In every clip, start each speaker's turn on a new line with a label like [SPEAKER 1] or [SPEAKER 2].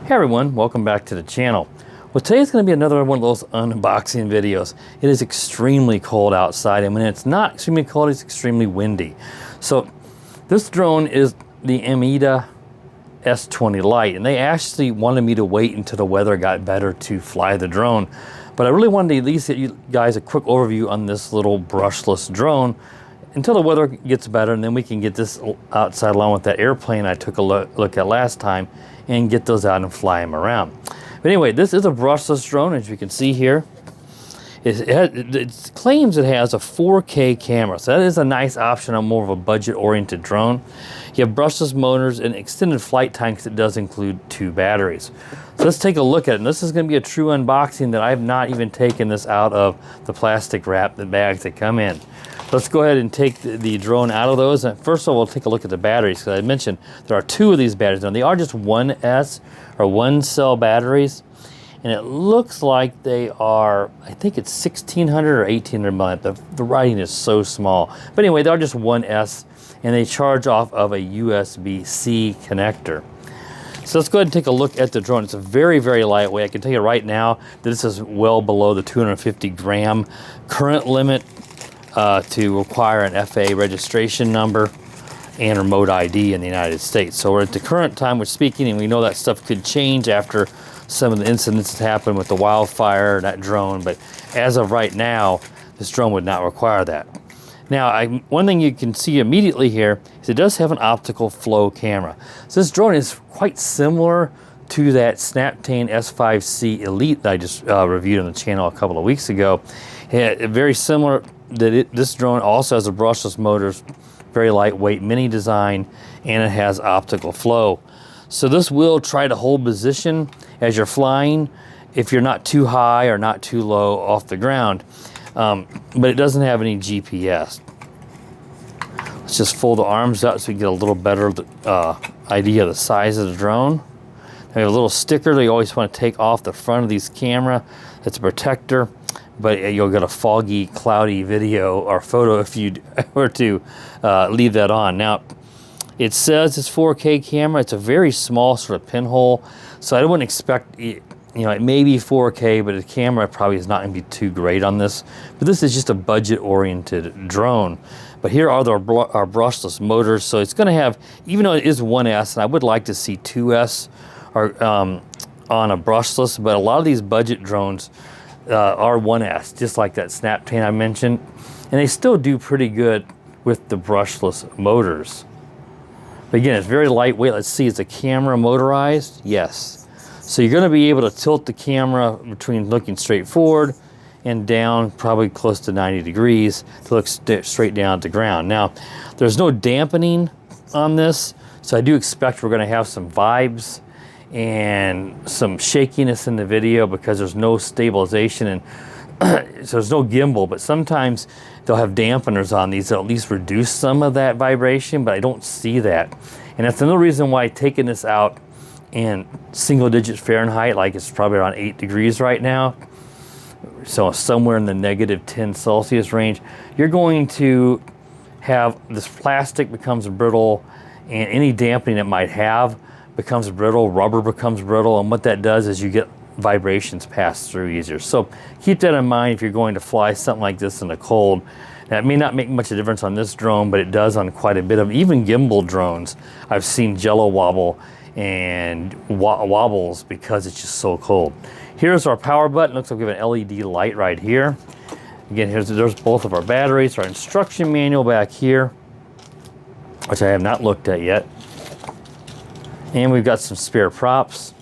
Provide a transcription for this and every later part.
[SPEAKER 1] Hey everyone, welcome back to the channel. Well, today's going to be another one of those unboxing videos. It is extremely cold outside, and when it's not extremely cold, it's extremely windy. So this drone is the Ameta S20 Lite, and they actually wanted me to wait until the weather got better to fly the drone. But I really wanted to at least get you guys a quick overview on this little brushless drone until the weather gets better, and then we can get this outside along with that airplane I took a look at last time and get those out and fly them around. But anyway, this is a brushless drone, as you can see here. It claims it has a 4K camera, so that is a nice option on more of a budget-oriented drone. You have brushless motors and extended flight time because it does include 2 batteries. So let's take a look at it. And this is going to be a true unboxing that I have not even taken this out of the plastic wrap, the bags that come in. Let's go ahead and take the drone out of those. And first of all, we'll take a look at the batteries, because I mentioned there are 2 of these batteries. Now, they are just 1S or 1-cell batteries. And it looks like they are, I think it's 1600 or 1800 milliamp. The writing is so small. But anyway, they are just 1S, and they charge off of a USB-C connector. So let's go ahead and take a look at the drone. It's a very, very lightweight. I can tell you right now that this is well below the 250 gram current limit to require an FAA registration number and remote ID in the United States. So we're at the current time we're speaking, and we know that stuff could change after some of the incidents that happened with the wildfire, that drone, but as of right now, this drone would not require that. Now, one thing you can see immediately here is it does have an optical flow camera. So this drone is quite similar to that Snaptane S5C Elite that I just reviewed on the channel a couple of weeks ago. Very similar, this drone also has a brushless motors, very lightweight mini design, and it has optical flow. So this will try to hold position as you're flying if you're not too high or not too low off the ground. But it doesn't have any GPS. Let's just fold the arms out so we can get a little better idea of the size of the drone. They have a little sticker that you always want to take off the front of these camera. That's a protector, but you'll get a foggy, cloudy video or photo if you were to leave that on. Now, it says it's 4K camera. It's a very small sort of pinhole, so I wouldn't expect it. You know, it may be 4K, but the camera probably is not going to be too great on this. But this is just a budget-oriented drone. But here are our brushless motors, so it's going to have, even though it is 1S, and I would like to see 2S on a brushless, but a lot of these budget drones are 1S, just like that Snaptane I mentioned, and they still do pretty good with the brushless motors. But again, it's very lightweight. Let's see, is the camera motorized? Yes. So you're going to be able to tilt the camera between looking straight forward and down, probably close to 90 degrees, to look straight down at the ground. Now, there's no dampening on this, so I do expect we're going to have some vibes and some shakiness in the video because there's no stabilization, and so there's no gimbal, but sometimes they'll have dampeners on these that at least reduce some of that vibration, but I don't see that. And that's another reason why taking this out in single-digit Fahrenheit, like it's probably around 8 degrees right now, so somewhere in the -10 Celsius range, you're going to have this plastic becomes brittle, and any dampening it might have becomes brittle, rubber becomes brittle, and what that does is you get vibrations pass through easier. So keep that in mind if you're going to fly something like this in the cold. Now, it may not make much of a difference on this drone, but it does on quite a bit of even gimbal drones. I've seen jello wobble and wobbles because it's just so cold. Here's our power button. Looks like we have an LED light right here. Again, there's both of our batteries, our instruction manual back here, which I have not looked at yet. And we've got some spare props.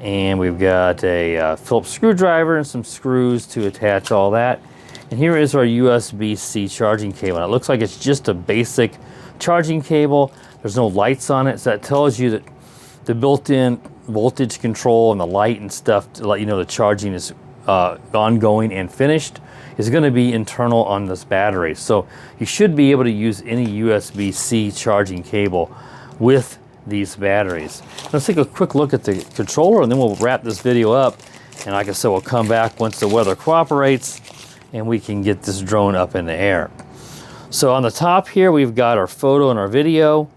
[SPEAKER 1] And we've got a Phillips screwdriver and some screws to attach all that. And here is our USB-C charging cable. Now, it looks like it's just a basic charging cable. There's no lights on it, so that tells you that the built-in voltage control and the light and stuff to let you know the charging is ongoing and finished is going to be internal on this battery. So you should be able to use any USB-C charging cable with these batteries. Let's take a quick look at the controller, and then we'll wrap this video up. And like I said, we'll come back once the weather cooperates and we can get this drone up in the air. So on the top here, we've got our photo and our video.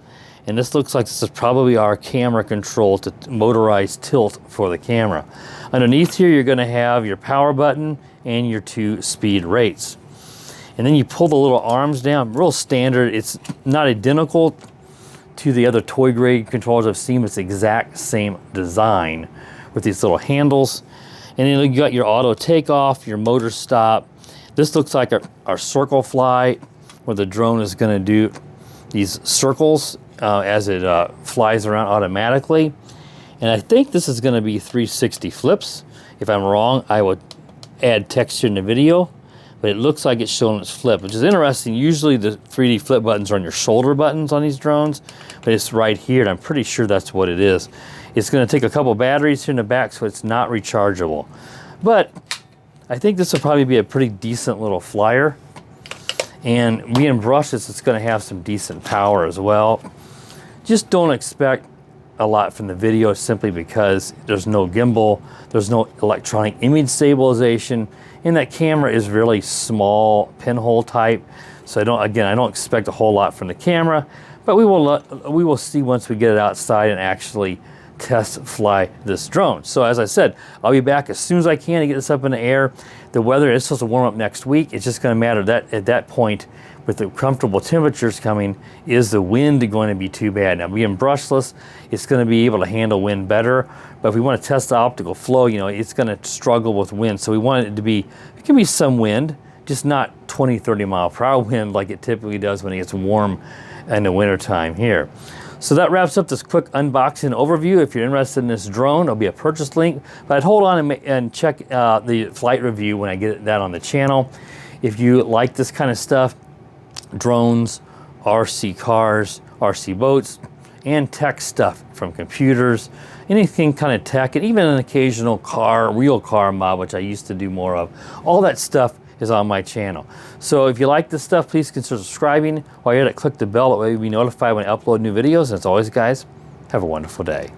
[SPEAKER 1] And this looks like this is probably our camera control to motorized tilt for the camera. Underneath here, you're gonna have your power button and your 2 speed rates. And then you pull the little arms down, real standard. It's not identical to the other toy grade controllers I've seen, but it's the exact same design with these little handles. And then you got your auto takeoff, your motor stop. This looks like our circle fly, where the drone is gonna do these circles as it flies around automatically. And I think this is gonna be 360 flips. If I'm wrong, I would add texture in the video, but it looks like it's showing its flip, which is interesting. Usually the 3D flip buttons are on your shoulder buttons on these drones, but it's right here, and I'm pretty sure that's what it is. It's gonna take a couple batteries here in the back, so it's not rechargeable. But I think this will probably be a pretty decent little flyer. And being brushless, it's gonna have some decent power as well. Just don't expect a lot from the video simply because there's no gimbal, there's no electronic image stabilization, and that camera is really small pinhole type. So I don't expect a whole lot from the camera, but we will see once we get it outside and actually test fly this drone. So as I said, I'll be back as soon as I can to get this up in the air. The weather is supposed to warm up next week. It's just going to matter that at that point, with the comfortable temperatures coming, is the wind going to be too bad? Now, being brushless, it's going to be able to handle wind better. But if we want to test the optical flow, you know, it's going to struggle with wind. So we want it to be, it can be some wind, just not 20, 30 mile per hour wind like it typically does when it gets warm in the wintertime here. So that wraps up this quick unboxing overview. If you're interested in this drone, there'll be a purchase link. But I'd hold on and check the flight review when I get that on the channel. If you like this kind of stuff, drones, RC cars, RC boats, and tech stuff from computers, anything kind of tech, and even an occasional car, real car mod, which I used to do more of. All that stuff is on my channel. So if you like this stuff, please consider subscribing. While you're at it, click the bell, that way you'll be notified when I upload new videos. And as always, guys, have a wonderful day.